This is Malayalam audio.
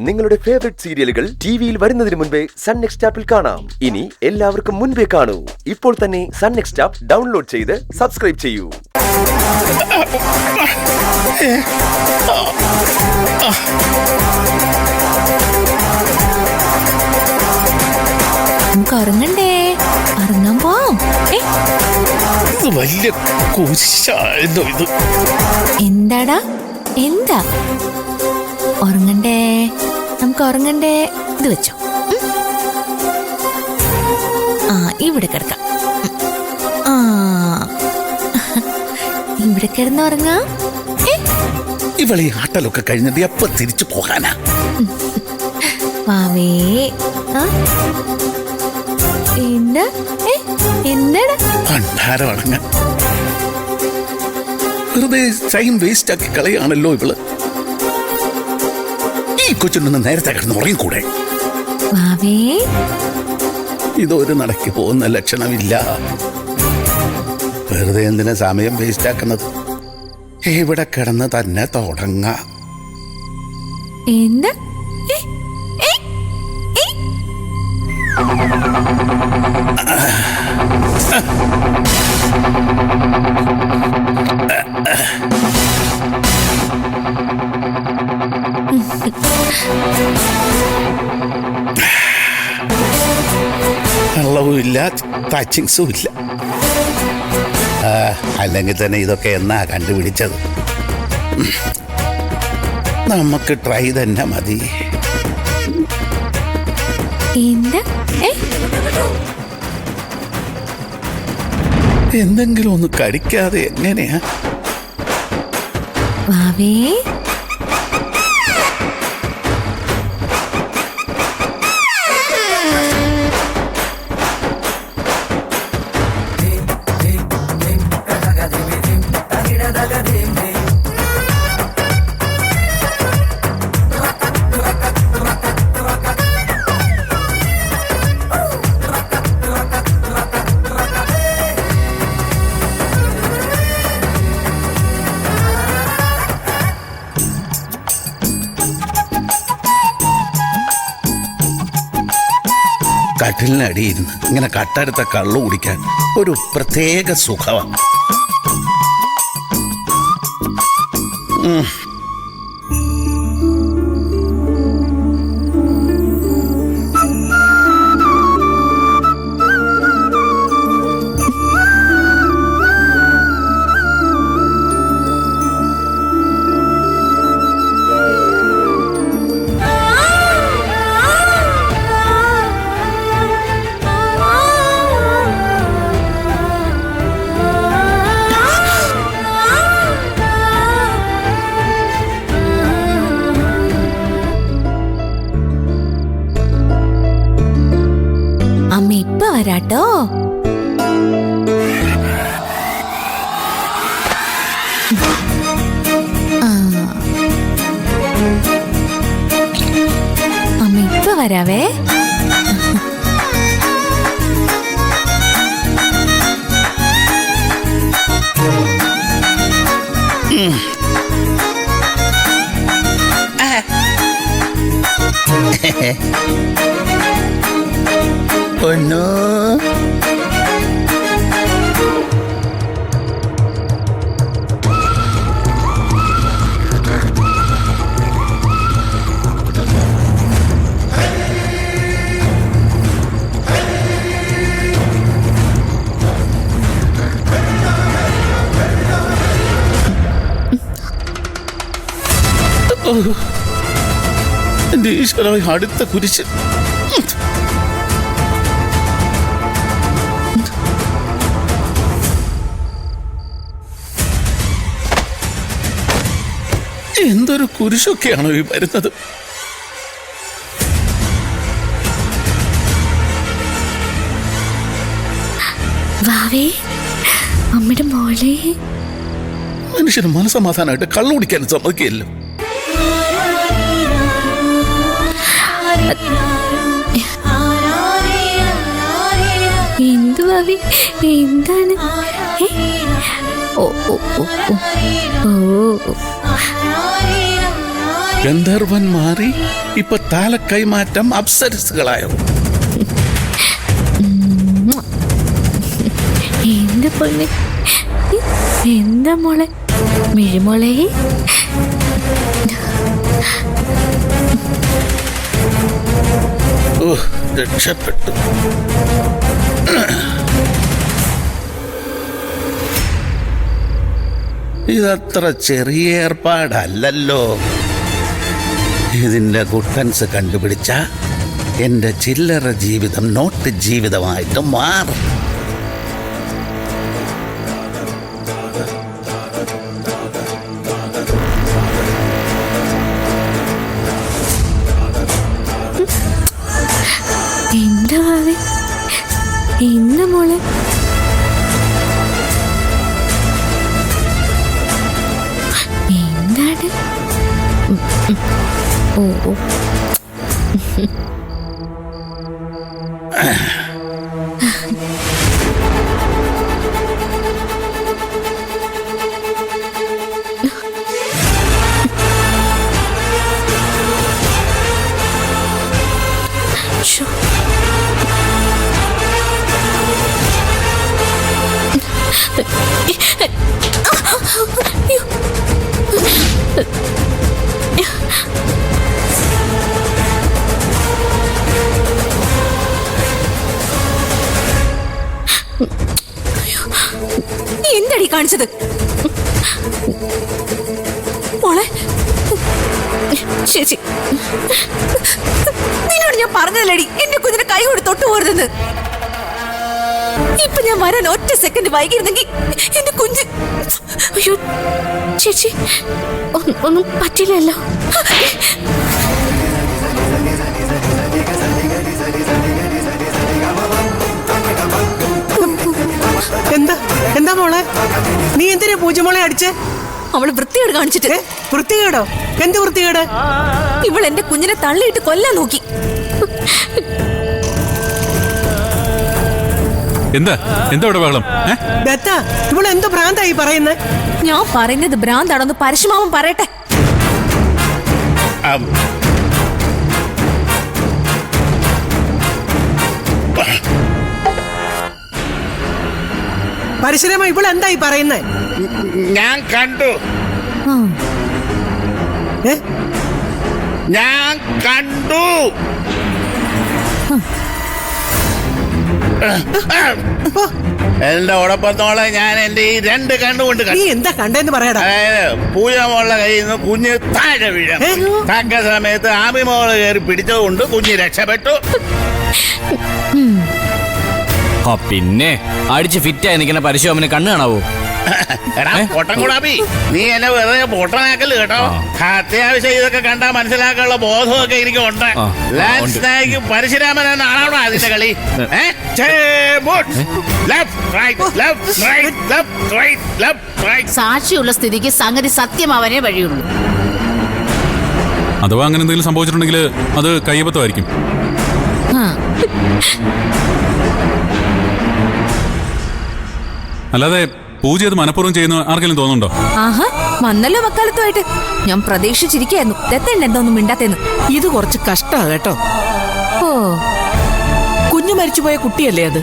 നിങ്ങളുടെ ഫേവറേറ്റ് സീരിയലുകൾ ടിവിയിൽ വരുന്നതിന് മുൻപേ സൺ നെക്സ്റ്റ് ആപ്പിൽ കാണാം. ഇനി എല്ലാവർക്കും മുൻപേ കാണൂ. ഇപ്പോൾ തന്നെ സൺ നെക്സ്റ്റ് ആപ്പ് ഡൗൺലോഡ് ചെയ്ത് സബ്സ്ക്രൈബ് ചെയ്യൂ. ഉറങ്ങണ്ടേ? ഉറങ്ങാൻ പോവാം. വലിയ കുരിശായിരുന്നു ഇത്. എന്താടാ? എന്താ? ഉറങ്ങണ്ടേ? നമുക്ക് ഉറങ്ങണ്ടേ? ഇത് വെച്ചോ. ആ, ഇവിടെ കിടക്കാം. ആ, ഇവിടെ കിടന്നുറങ്ങാം. ഇവളീ ആട്ടലൊക്കെ കഴിഞ്ഞിട്ട് എപ്പോ തിരിച്ചു പോകാനാ? വാവേ. എന്താ? എന്താടാ? ഭണ്ഡാരമടങ്ങ വെറുതെ ടൈം വേസ്റ്റ് ആക്കി കളയാണല്ലോ ഇവള്. ഈ കൊച്ചിനൊന്ന് നേരത്തെ കിടന്ന് ഉറങ്ങിക്കൂടെ? വാവേ, ഇതൊരു നടക്കി പോകുന്ന ലക്ഷണമില്ല. വെറുതെ എന്തിനാ സമയം വേസ്റ്റ് ആക്കുന്നത്? ഇവിടെ കിടന്ന് തന്നെ തുടങ്ങ. എന്താ? വെള്ളവും ഇല്ല, ടച്ചിങ്സും ഇല്ല. അല്ലെങ്കിൽ തന്നെ ഇതൊക്കെ എന്നാ കണ്ടുപിടിച്ചത്? നമുക്ക് ട്രൈ തന്നെ മതി. എന്തെങ്കിലും ഒന്ന് കഴിക്കാതെ എങ്ങനെയാ? വാവേ, കട്ടിലിനടിയിരുന്ന് ഇങ്ങനെ കട്ടെടുത്ത കള്ളു കുടിക്കാൻ ഒരു പ്രത്യേക സുഖമാണ്. അമ്മ ഇപ്പൊ വരാട്ടോ. അമ്മ ഇപ്പൊ വരാവേ. പൊന്നോ, എന്റെ ഈശ്വര, അടുത്ത കുരിശ്. എന്തൊരു കുരിശൊക്കെയാണോ ഈ വരുന്നത്? വാവേ, അമ്മയുടെ മോളെ. മനുഷ്യന് മനസമാധാനമായിട്ട് കള്ളു കുടിക്കാൻ സമ്മതിക്കില്ലല്ലോ. എന്തു ഭാവി? എന്താണ്? ഓ ഓ ഓ ഓ ഓ ഗന്ധർവൻ മാറി ഇപ്പൊ താലക്കൈമാറ്റം അപ്സരസുകളായോ? എന്റെ പൊന്നെ, എന്താ മോളെ, മിഴിമോളെ. രക്ഷപ്പെട്ടു. ഇതത്ര ചെറിയ ഏർപ്പാടല്ലല്ലോ. ഇതിന്റെ കുട്ടൻസ് കണ്ടുപിടിച്ച എന്റെ ചില്ലറ ജീവിതം നോട്ട് ജീവിതമായിട്ട് മാറും. എന്താ ഭാവി, എന്താ മോളെ? എന്താണ്? ഓ ഓ. ശോ. എന്തടി കാണിച്ചത് മോളെ? ചേച്ചി, നിന്നോട് ഞാൻ പറഞ്ഞതല്ലേടി എന്റെ കുഞ്ഞിനെ കൈ കൊണ്ട് തൊട്ടു പോരുതെന്ന്. ഇപ്പൊ ഞാൻ വരാൻ ഒറ്റ സെക്കൻഡ് വൈകിരുന്നെങ്കിൽ എന്റെ കുഞ്ഞ്. അയ്യോ ചേച്ചി, ഒന്നും പറ്റില്ലല്ലോ. എന്താ എന്താ മോളെ, നീ എന്തിനാ പൂജമോളെ അടിച്ചേ? അവള് വൃത്തികേട് കാണിച്ചിട്ട്. വൃത്തികേടോ? എന്ത് വൃത്തികേട്? ഇവൾ എന്റെ കുഞ്ഞിനെ തള്ളിയിട്ട് കൊല്ലാൻ നോക്കി. എന്താ എന്താ ഇവിടെ ബഹളം? ദത്ത, ഇവള് എന്ത് ഭ്രാന്തായി പറയുന്നേ? ഞാൻ പറയുന്നത് ഭ്രാന്താണെന്ന് പരശുമാമൻ പറയട്ടെ. പരശുരാമ, ഇവള് എന്തായി പറയുന്നേ? ഞാൻ കണ്ടു, ഞാൻ കണ്ടു. എന്റെ ഉടപ്പത്തോളെ ഞാൻ എന്റെ ഈ രണ്ട് കണ്ണുകൊണ്ട് നീ എന്താ കണ്ടെന്ന് പറയടാ. അതായത് പൂജമോളുടെ കയ്യിൽ നിന്ന് കുഞ്ഞ് താഴെ വീഴാം. തക്ക സമയത്ത് ആമിമോള് കയറി പിടിച്ചതുകൊണ്ട് കുഞ്ഞ് രക്ഷപ്പെട്ടു. പിന്നെ അടിച്ച് ഫിറ്റായി നിൽക്കുന്ന പരശുരാമന് കണ്ണ് കാണാവോ? എടാ പൊട്ടൻ കൂടാപ്പി, നീ എന്നെ വെറുതെ പൊട്ടനാക്കല് കേട്ടോ. അത്യാവശ്യം ഇതൊക്കെ കണ്ടാ മനസ്സിലാക്കാനുള്ള ബോധമൊക്കെ എനിക്കുണ്ട്. പരശുരാമൻ എന്നാണോ അതിന്റെ കളി? സാക്ഷിയുള്ള സ്ഥിതിക്ക് സംഗതി സത്യമാവാനേ വഴിയുള്ളൂ. അഥവാ അങ്ങനെ എന്തെങ്കിലും സംഭവിച്ചിട്ടുണ്ടെങ്കിൽ അത് കയ്യബദ്ധമായിരിക്കും. അല്ലാതെ പൂജ അത് മനഃപൂർവ്വം ചെയ്യുന്ന ആർക്കെങ്കിലും തോന്നുന്നുണ്ടോ? ആഹാ, വന്നല്ലോ വക്കാലത്തുമായിട്ട്. ഞാൻ പ്രതീക്ഷിച്ചിരിക്കായിരുന്നു ദത്തൻ എന്തോന്നും മിണ്ടാത്തേന്ന്. ഇത് കുറച്ച് കഷ്ടാ കേട്ടോ. ഓ, കുഞ്ഞു മരിച്ചുപോയ കുട്ടിയല്ലേ അത്?